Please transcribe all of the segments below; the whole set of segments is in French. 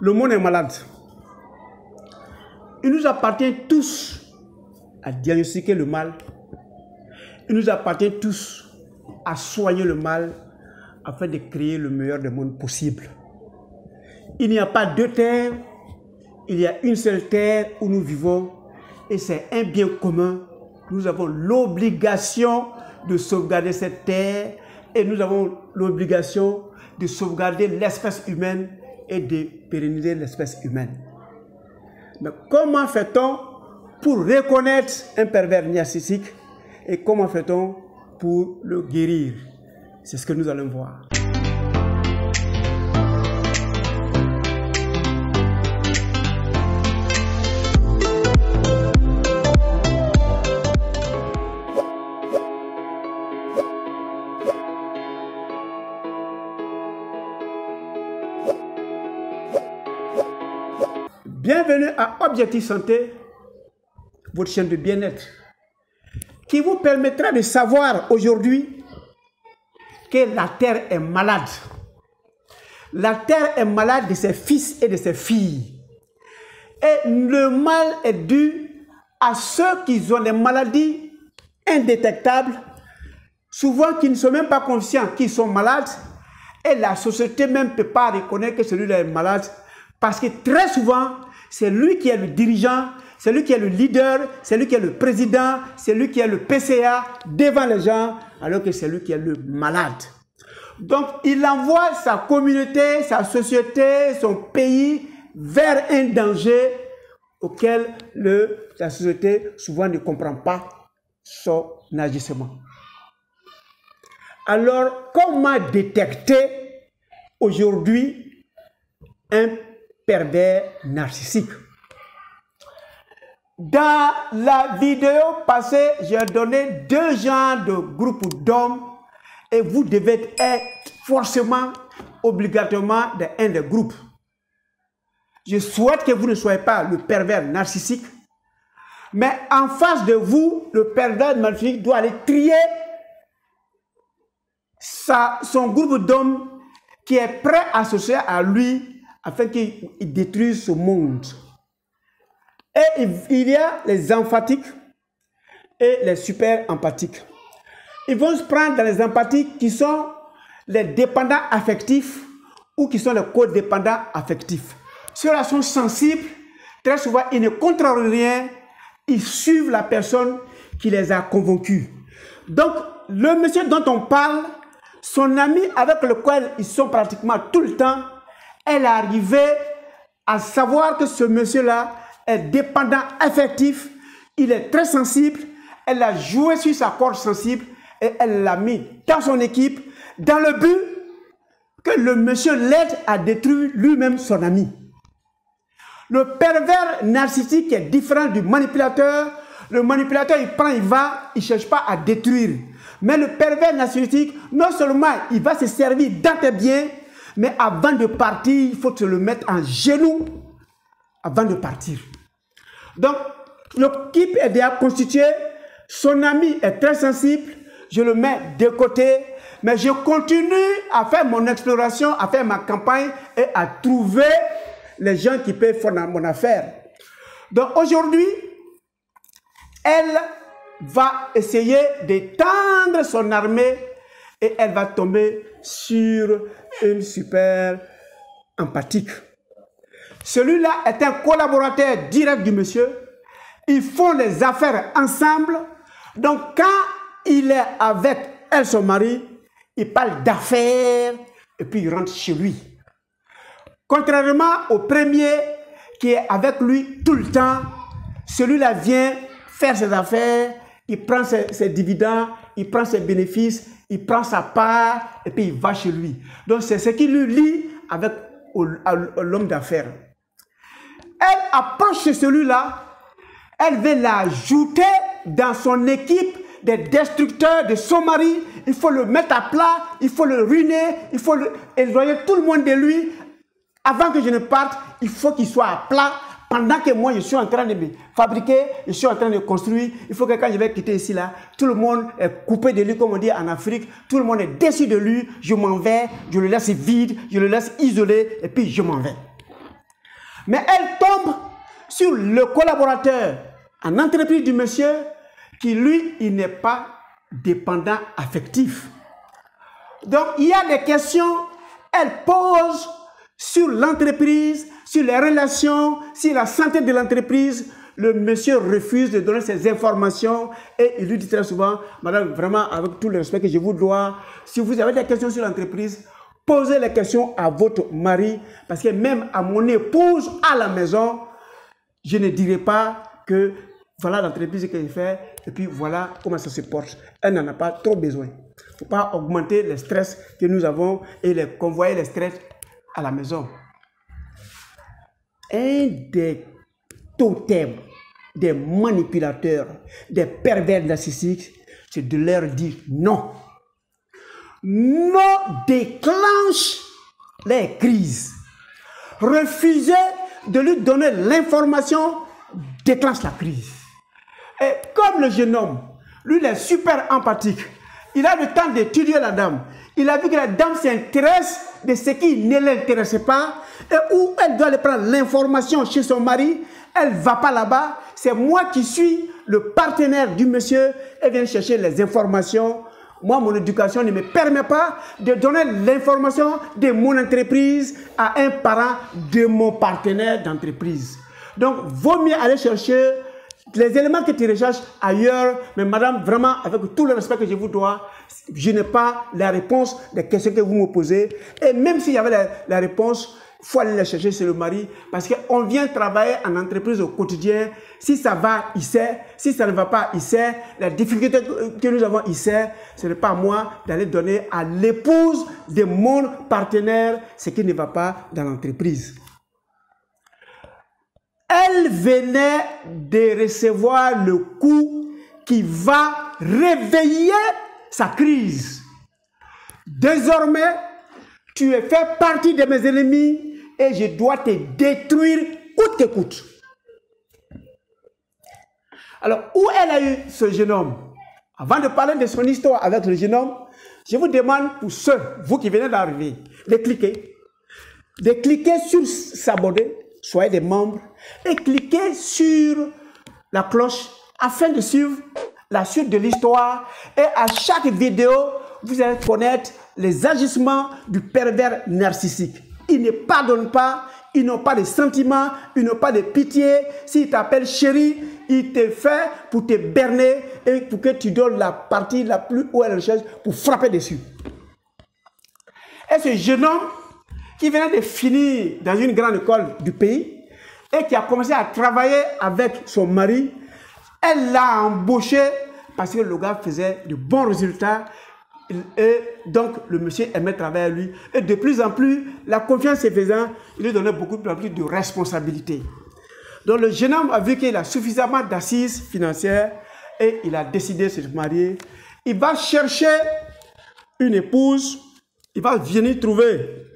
Le monde est malade. Il nous appartient tous à diagnostiquer le mal. Il nous appartient tous à soigner le mal afin de créer le meilleur des mondes possible. Il n'y a pas deux terres, il y a une seule terre où nous vivons et c'est un bien commun. Nous avons l'obligation de sauvegarder cette terre et nous avons l'obligation de sauvegarder l'espèce humaine et de pérenniser l'espèce humaine. Mais comment fait-on pour reconnaître un pervers narcissique et comment fait-on pour le guérir? C'est ce que nous allons voir. Bienvenue à Objectif Santé, votre chaîne de bien-être, qui vous permettra de savoir aujourd'hui que la Terre est malade. La Terre est malade de ses fils et de ses filles. Et le mal est dû à ceux qui ont des maladies indétectables, souvent qui ne sont même pas conscients qu'ils sont malades, et la société même ne peut pas reconnaître que celui-là est malade, parce que très souvent, c'est lui qui est le dirigeant, c'est lui qui est le leader, c'est lui qui est le président, c'est lui qui est le PCA devant les gens, alors que c'est lui qui est le malade. Donc, il envoie sa communauté, sa société, son pays vers un danger auquel la société souvent ne comprend pas son agissement. Alors, comment détecter aujourd'hui un pervers narcissique? Dans la vidéo passée, j'ai donné deux genres de groupes d'hommes et vous devez être forcément, obligatoirement dans un des groupes. Je souhaite que vous ne soyez pas le pervers narcissique, mais en face de vous, le pervers narcissique doit aller trier son groupe d'hommes qui est prêt à s'associer à lui afin qu'il détruise ce monde. Et il y a les emphatiques et les super empathiques. Ils vont se prendre dans les empathiques qui sont les dépendants affectifs ou qui sont les codépendants affectifs. Ceux-là sont sensibles, très souvent ils ne contrôlent rien, ils suivent la personne qui les a convaincus. Donc le monsieur dont on parle, son ami avec lequel ils sont pratiquement tout le temps, elle est arrivée à savoir que ce monsieur-là est dépendant affectif, il est très sensible, elle a joué sur sa corde sensible et elle l'a mis dans son équipe dans le but que le monsieur l'aide à détruire lui-même son ami. Le pervers narcissique est différent du manipulateur. Le manipulateur, il prend, il va, il ne cherche pas à détruire. Mais le pervers narcissique, non seulement il va se servir dans tes biens, mais avant de partir, il faut te le mettre en genoux avant de partir. Donc, l'équipe est déjà constituée, son ami est très sensible, je le mets de côté, mais je continue à faire mon exploration, à faire ma campagne et à trouver les gens qui peuvent faire mon affaire. Donc aujourd'hui, elle va essayer d'étendre son armée et elle va tomber sur une super empathique. Celui-là est un collaborateur direct du monsieur. Ils font les affaires ensemble. Donc quand il est avec elle, son mari, il parle d'affaires et puis il rentre chez lui. Contrairement au premier qui est avec lui tout le temps, celui-là vient faire ses affaires, il prend ses dividendes, il prend ses bénéfices, il prend sa part et puis il va chez lui. Donc c'est ce qui lui lie avec l'homme d'affaires. Elle approche de celui-là, elle veut l'ajouter dans son équipe des destructeurs de son mari. Il faut le mettre à plat, il faut le ruiner, il faut éloigner tout le monde de lui. Avant que je ne parte, il faut qu'il soit à plat. Pendant que moi, je suis en train de me fabriquer, je suis en train de construire, il faut que quand je vais quitter ici, là, tout le monde est coupé de lui, comme on dit en Afrique. Tout le monde est déçu de lui. Je m'en vais, je le laisse vide, je le laisse isolé, et puis je m'en vais. Mais elle tombe sur le collaborateur en entreprise du monsieur qui, lui, il n'est pas dépendant affectif. Donc, il y a des questions, elle pose sur l'entreprise, sur les relations, sur la santé de l'entreprise. Le monsieur refuse de donner ces informations et il lui dit très souvent, madame, vraiment, avec tout le respect que je vous dois, si vous avez des questions sur l'entreprise, posez les questions à votre mari, parce que même à mon épouse à la maison, je ne dirai pas que voilà l'entreprise que j'ai fait et puis voilà comment ça se porte. Elle n'en a pas trop besoin. Il ne faut pas augmenter le stress que nous avons et les convoyer les stress à la maison. Un des totems des manipulateurs, des pervers narcissiques, c'est de leur dire non. Non déclenche les crises. Refuser de lui donner l'information déclenche la crise. Et comme le jeune homme, lui, il est super empathique. Il a le temps d'étudier la dame. Il a vu que la dame s'intéresse de ce qui ne l'intéressait pas et où elle doit aller prendre l'information chez son mari. Elle ne va pas là-bas. C'est moi qui suis le partenaire du monsieur et vient chercher les informations. Moi, mon éducation ne me permet pas de donner l'information de mon entreprise à un parent de mon partenaire d'entreprise. Donc, vaut mieux aller chercher les éléments que tu recherches ailleurs. Mais madame, vraiment, avec tout le respect que je vous dois, je n'ai pas la réponse des questions que vous me posez. Et même s'il y avait la réponse, il faut aller la chercher chez le mari. Parce qu'on vient travailler en entreprise au quotidien. Si ça va, il sait. Si ça ne va pas, il sait. La difficulté que nous avons, il sait. Ce n'est pas à moi d'aller donner à l'épouse de mon partenaire ce qui ne va pas dans l'entreprise. Elle venait de recevoir le coup qui va réveiller sa crise. Désormais, tu es fait partie de mes ennemis et je dois te détruire coûte que coûte. Alors, où elle a eu ce jeune homme? Avant de parler de son histoire avec le jeune homme, je vous demande pour ceux, vous qui venez d'arriver, de cliquer sur s'abonner, soyez des membres, et cliquez sur la cloche afin de suivre la suite de l'histoire. Et à chaque vidéo, vous allez connaître les agissements du pervers narcissique. Ils ne pardonnent pas, ils n'ont pas de sentiments, ils n'ont pas de pitié. S'il t'appelle chérie, il te fait pour te berner et pour que tu donnes la partie la plus haute à la recherche pour frapper dessus. Et ce jeune homme qui venait de finir dans une grande école du pays et qui a commencé à travailler avec son mari, elle l'a embauché parce que le gars faisait de bons résultats. Et donc, le monsieur aimait travailler à lui. Et de plus en plus, la confiance se faisant, il lui donnait beaucoup plus de responsabilités. Donc, le jeune homme a vu qu'il a suffisamment d'assises financières et il a décidé de se marier. Il va chercher une épouse. Il va venir trouver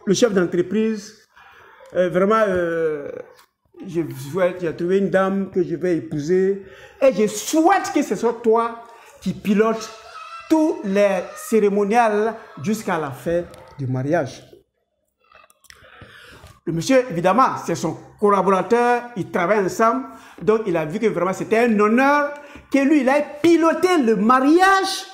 le chef d'entreprise. Vraiment, j'ai trouvé une dame que je vais épouser. Et je souhaite que ce soit toi qui pilotes tous les cérémoniales jusqu'à la fête du mariage. Le monsieur, évidemment, c'est son collaborateur, ils travaillent ensemble, donc il a vu que vraiment c'était un honneur que lui, il ait piloté le mariage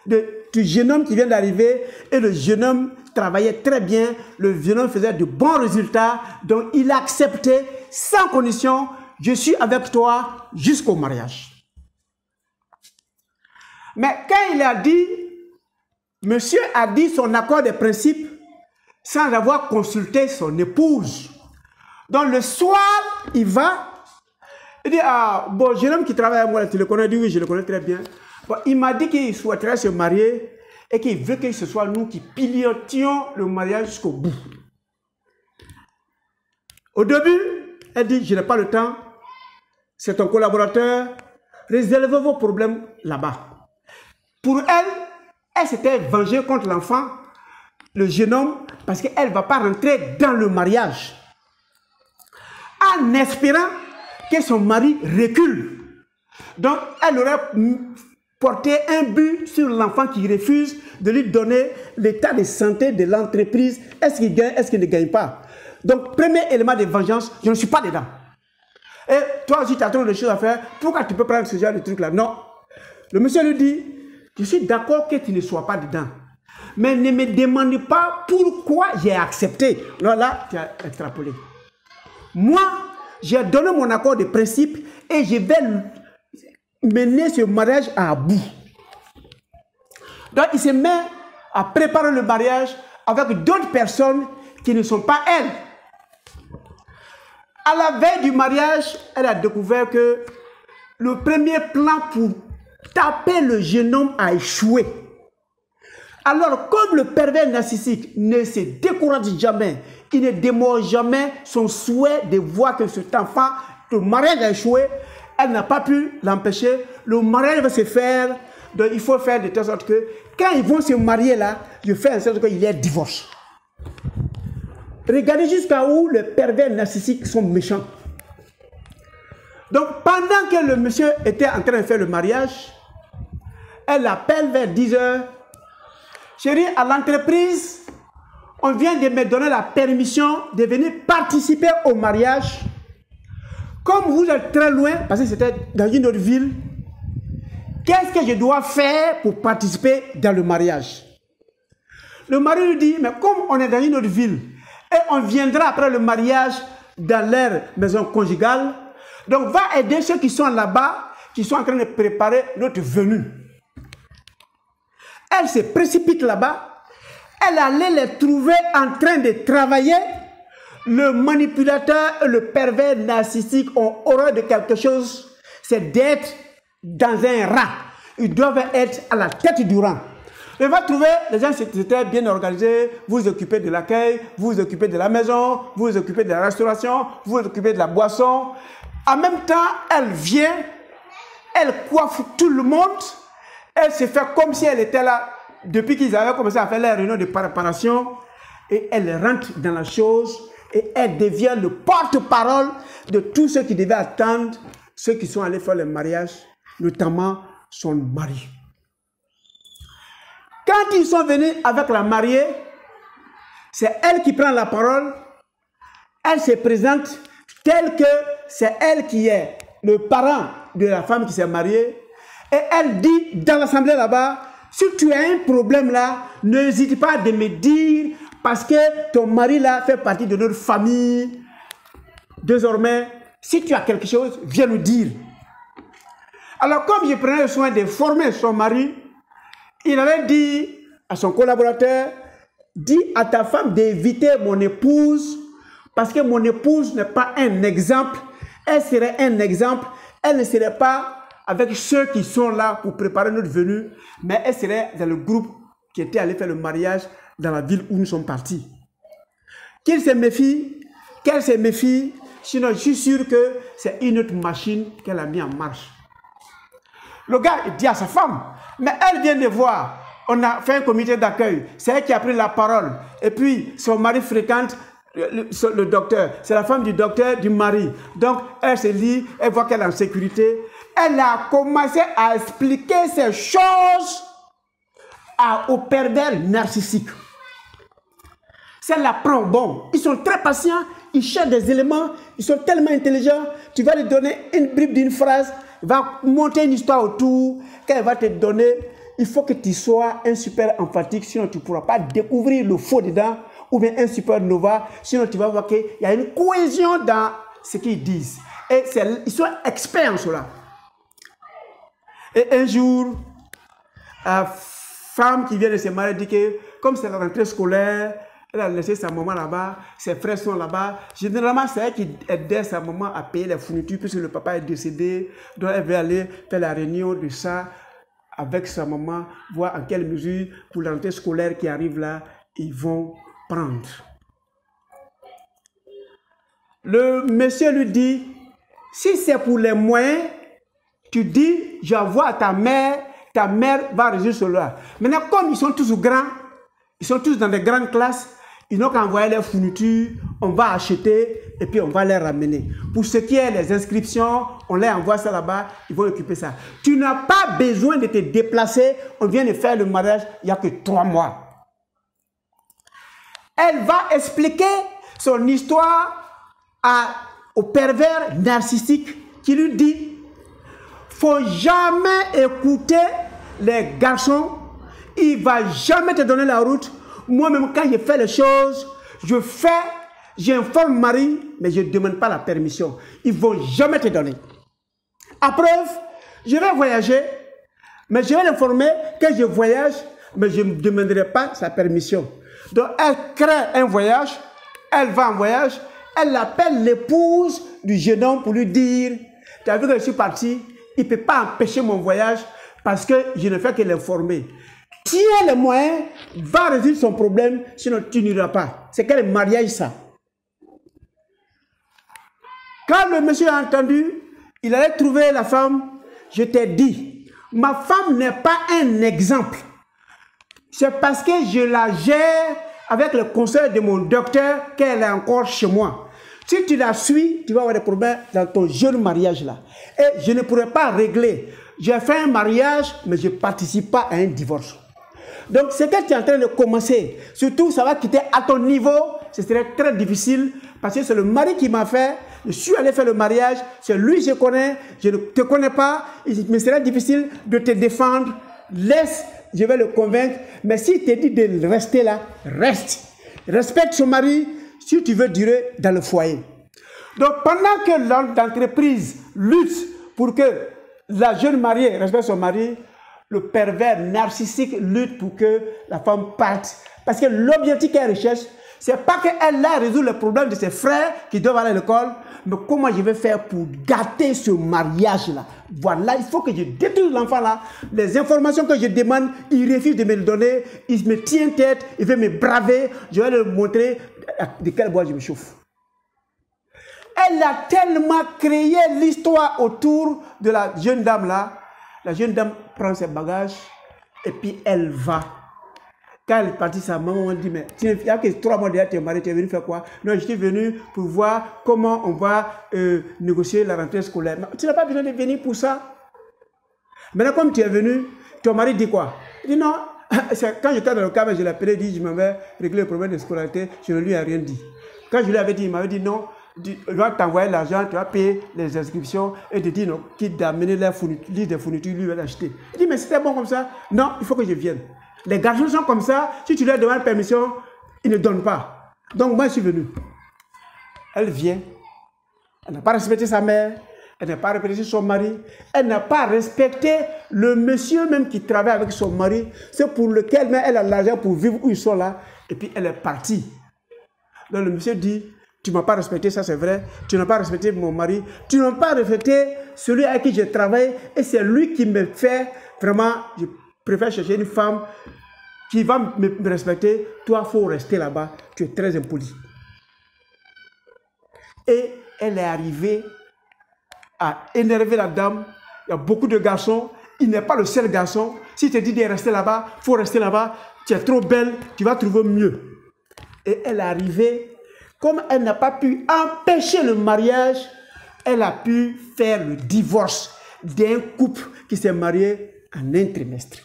du jeune homme qui vient d'arriver, et le jeune homme travaillait très bien, le jeune homme faisait de bons résultats, donc il a accepté sans condition, je suis avec toi jusqu'au mariage. Mais quand il a dit, monsieur a dit son accord de principe sans avoir consulté son épouse. Donc le soir, il va, il dit, ah, bon, jeune homme qui travaille avec moi, tu le connais? Il dit, oui, je le connais très bien. Bon, il m'a dit qu'il souhaiterait se marier et qu'il veut que ce soit nous qui pilotions le mariage jusqu'au bout. Au début, elle dit, je n'ai pas le temps, c'est ton collaborateur, réservez vos problèmes là-bas. Pour elle, elle s'était vengée contre l'enfant, le jeune homme, parce qu'elle ne va pas rentrer dans le mariage. En espérant que son mari recule. Donc, elle aurait porté un but sur l'enfant qui refuse de lui donner l'état de santé de l'entreprise. Est-ce qu'il gagne, est-ce qu'il ne gagne pas? Donc, premier élément de vengeance, je ne suis pas dedans. Et toi aussi, tu as trop de choses à faire. Pourquoi tu peux prendre ce genre de truc-là? Non. Le monsieur lui dit, je suis d'accord que tu ne sois pas dedans. Mais ne me demande pas pourquoi j'ai accepté. Non, là, tu as extrapolé. Moi, j'ai donné mon accord de principe et je vais mener ce mariage à bout. Donc, il se met à préparer le mariage avec d'autres personnes qui ne sont pas elles. À la veille du mariage, elle a découvert que le premier plan pour taper le jeune homme a échoué. Alors, comme le pervers narcissique ne se décourage jamais, il ne démord jamais son souhait de voir que cet enfant, le mariage a échoué, elle n'a pas pu l'empêcher. Le mariage va se faire, donc il faut faire de telle sorte que quand ils vont se marier là, je fais en sorte qu'il y ait divorce. Regardez jusqu'à où les pervers narcissiques sont méchants. Donc, pendant que le monsieur était en train de faire le mariage, elle l'appelle vers 10 h. Chérie, à l'entreprise, on vient de me donner la permission de venir participer au mariage. Comme vous êtes très loin, parce que c'était dans une autre ville, qu'est-ce que je dois faire pour participer dans le mariage? Le mari lui dit, mais comme on est dans une autre ville, et on viendra après le mariage dans leur maison conjugale, donc va aider ceux qui sont là-bas, qui sont en train de préparer notre venue. Elle se précipite là-bas, elle allait les trouver en train de travailler. Le manipulateur et le pervers narcissique ont horreur de quelque chose, c'est d'être dans un rang. Ils doivent être à la tête du rang. Il va trouver les gens étaient bien organisés, vous vous occupez de l'accueil, vous vous occupez de la maison, vous vous occupez de la restauration, vous vous occupez de la boisson. En même temps, elle vient, elle coiffe tout le monde, elle se fait comme si elle était là depuis qu'ils avaient commencé à faire la réunion de préparation et elle rentre dans la chose et elle devient le porte-parole de tous ceux qui devaient attendre, ceux qui sont allés faire le mariage, notamment son mari. Quand ils sont venus avec la mariée, c'est elle qui prend la parole, elle se présente telle que c'est elle qui est le parent de la femme qui s'est mariée, et elle dit dans l'assemblée là-bas, si tu as un problème là, n'hésite pas de me dire, parce que ton mari là fait partie de notre famille. Désormais, si tu as quelque chose, viens nous dire. Alors comme je prenais le soin de former son mari, il avait dit à son collaborateur, dis à ta femme d'éviter mon épouse, parce que mon épouse n'est pas un exemple. Elle serait un exemple, elle ne serait pas avec ceux qui sont là pour préparer notre venue, mais elle serait dans le groupe qui était allé faire le mariage dans la ville où nous sommes partis. Qu'il se méfie, qu'elle se méfie, sinon je suis sûr que c'est une autre machine qu'elle a mis en marche. Le gars dit à sa femme, mais elle vient de voir, on a fait un comité d'accueil, c'est elle qui a pris la parole, et puis son mari fréquente le docteur, c'est la femme du docteur, du mari. Donc elle se lit, elle voit qu'elle est en sécurité. Elle a commencé à expliquer ces choses au pervers narcissique. Ça la prend bon. Ils sont très patients, ils cherchent des éléments, ils sont tellement intelligents. Tu vas lui donner une bribe d'une phrase, il va monter une histoire autour. Quand elle va te donner, il faut que tu sois un super emphatique, sinon tu ne pourras pas découvrir le faux dedans, ou bien un supernova, sinon tu vas voir qu'il y a une cohésion dans ce qu'ils disent. Et ils sont experts en cela. Et un jour, la femme qui vient de se marier dit que comme c'est la rentrée scolaire, elle a laissé sa maman là-bas, ses frères sont là-bas. Généralement, c'est elle qui aidait sa maman à payer les fournitures puisque le papa est décédé. Donc elle veut aller faire la réunion de ça avec sa maman, voir en quelle mesure, pour la rentrée scolaire qui arrive là, ils vont prendre. Le monsieur lui dit, si c'est pour les moyens, tu dis, j'envoie à ta mère va résoudre cela. Maintenant, comme ils sont tous grands, ils sont tous dans des grandes classes, ils n'ont qu'à envoyer leurs fournitures, on va acheter et puis on va les ramener. Pour ce qui est des inscriptions, on les envoie ça là-bas, ils vont occuper ça. Tu n'as pas besoin de te déplacer, on vient de faire le mariage il n'y a que 3 mois. Elle va expliquer son histoire au pervers narcissique qui lui dit « Faut jamais écouter les garçons, il ne va jamais te donner la route. Moi-même, quand je fais les choses, j'informe Marie, mais je ne demande pas la permission. Ils ne vont jamais te donner. À preuve, je vais voyager, mais je vais l'informer que je voyage, mais je ne demanderai pas sa permission. Donc, elle crée un voyage, elle va en voyage, elle appelle l'épouse du jeune homme pour lui dire « Tu as vu que je suis parti, il ne peut pas empêcher mon voyage parce que je ne fais que l'informer. Tiens les moyens, va résoudre son problème, sinon tu n'iras pas. » C'est quel mariage ça? Quand le monsieur a entendu, il allait trouver la femme. Je t'ai dit, ma femme n'est pas un exemple. C'est parce que je la gère avec le conseil de mon docteur qu'elle est encore chez moi. Si tu la suis, tu vas avoir des problèmes dans ton jeune mariage là. Et je ne pourrai pas régler. J'ai fait un mariage, mais je ne participe pas à un divorce. Donc, ce que tu es en train de commencer, surtout, ça va quitter à ton niveau, ce serait très difficile, parce que c'est le mari qui m'a fait, je suis allé faire le mariage, c'est lui que je connais, je ne te connais pas, il me serait difficile de te défendre, laisse, je vais le convaincre, mais s'il te dit de rester là, reste. Respecte son mari, si tu veux durer dans le foyer. Donc, pendant que l'entreprise lutte pour que la jeune mariée respecte son mari, le pervers narcissique lutte pour que la femme parte. Parce que l'objectif qu'elle recherche, ce n'est pas qu'elle a résolu le problème de ses frères qui doivent aller à l'école, mais comment je vais faire pour gâter ce mariage-là. Voilà, il faut que je détruise l'enfant-là. Les informations que je demande, il refuse de me les donner, il me tient tête, il veut me braver, je vais lui montrer de quel bois je me chauffe. Elle a tellement créé l'histoire autour de la jeune dame-là. La jeune dame prend ses bagages et puis elle va. Quand elle est partie, sa maman dit, mais il y a que 3 mois déjà, tu es marié, tu es venu faire quoi? Non, je suis venu pour voir comment on va négocier la rentrée scolaire. Mais tu n'as pas besoin de venir pour ça. Maintenant, comme tu es venu, ton mari dit quoi? Il dit non, quand j'étais dans le cas, je l'ai appelé, dit, je m'avais réglé le problème de scolarité, je ne lui ai rien dit. Quand je lui avais dit, il m'avait dit non. Il va t'envoyer l'argent, tu vas payer les inscriptions et te dire non, quitte d'amener les fournitures, des fournitures, lui va l'acheter. Il dit, mais c'était bon comme ça. Non, il faut que je vienne. Les garçons sont comme ça, si tu leur demandes permission, ils ne donnent pas. Donc moi, je suis venu. Elle vient, elle n'a pas respecté sa mère, elle n'a pas respecté son mari, elle n'a pas respecté le monsieur même qui travaille avec son mari, c'est pour lequel même elle a l'argent pour vivre où ils sont là, et puis elle est partie. Donc le monsieur dit, tu ne m'as pas respecté, ça c'est vrai. Tu n'as pas respecté mon mari. Tu n'as pas respecté celui avec qui je travaille. Et c'est lui qui me fait vraiment, je préfère chercher une femme qui va me respecter. Toi, il faut rester là-bas. Tu es très impoli. Et elle est arrivée à énerver la dame. Il y a beaucoup de garçons. Il n'est pas le seul garçon. Si tu te dis de rester là-bas, il faut rester là-bas. Tu es trop belle, tu vas trouver mieux. Et elle est arrivée. Comme elle n'a pas pu empêcher le mariage, elle a pu faire le divorce d'un couple qui s'est marié en un trimestre.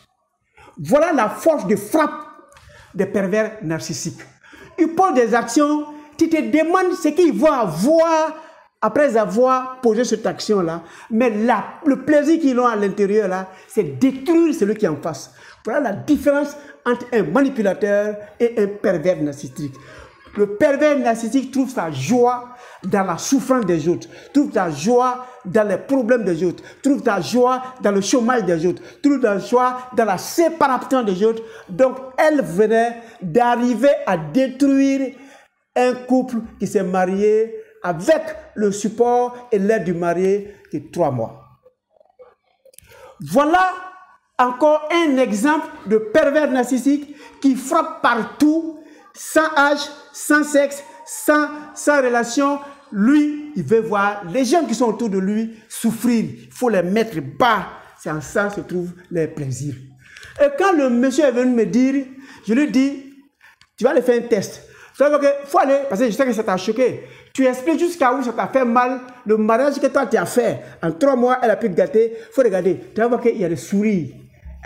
Voilà la force de frappe des pervers narcissiques. Ils posent des actions, tu te demandes ce qu'ils vont avoir après avoir posé cette action-là. Mais là, le plaisir qu'ils ont à l'intérieur, là, c'est détruire celui qui est en face. Voilà la différence entre un manipulateur et un pervers narcissique. Le pervers narcissique trouve sa joie dans la souffrance des autres, trouve sa joie dans les problèmes des autres, trouve sa joie dans le chômage des autres, trouve sa joie dans la séparation des autres. Donc, elle venait d'arriver à détruire un couple qui s'est marié avec le support et l'aide du marié qui est 3 mois. Voilà encore un exemple de pervers narcissique qui frappe partout, sans âge, sans sexe, sans relation. Lui, il veut voir les gens qui sont autour de lui souffrir. Il faut les mettre bas. C'est en ça que se trouvent les plaisirs. Et quand le monsieur est venu me dire, je lui dis, tu vas aller faire un test. Ça veut dire qu'il faut aller, parce que je sais que ça t'a choqué. Tu expliques jusqu'à où ça t'a fait mal. Le mariage que toi tu as fait, en 3 mois, elle a pu te gâter. Il faut regarder. Tu vas voir qu'il y a des sourires,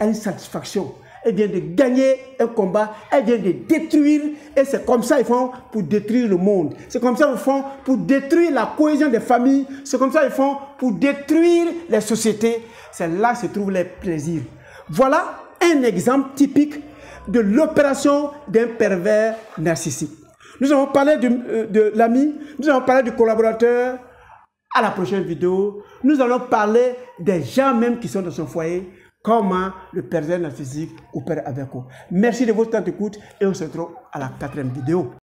une satisfaction. elle vient de gagner un combat, elle vient de détruire, et c'est comme ça qu'ils font pour détruire le monde. C'est comme ça qu'ils font pour détruire la cohésion des familles, c'est comme ça qu'ils font pour détruire les sociétés. C'est là que se trouvent les plaisirs. Voilà un exemple typique de l'opération d'un pervers narcissique. Nous avons parlé de l'ami, nous avons parlé du collaborateur. À la prochaine vidéo, nous allons parler des gens même qui sont dans son foyer, comment le pervers narcissique opère avec eux. Merci de votre temps d'écoute et on se retrouve à la 4e vidéo.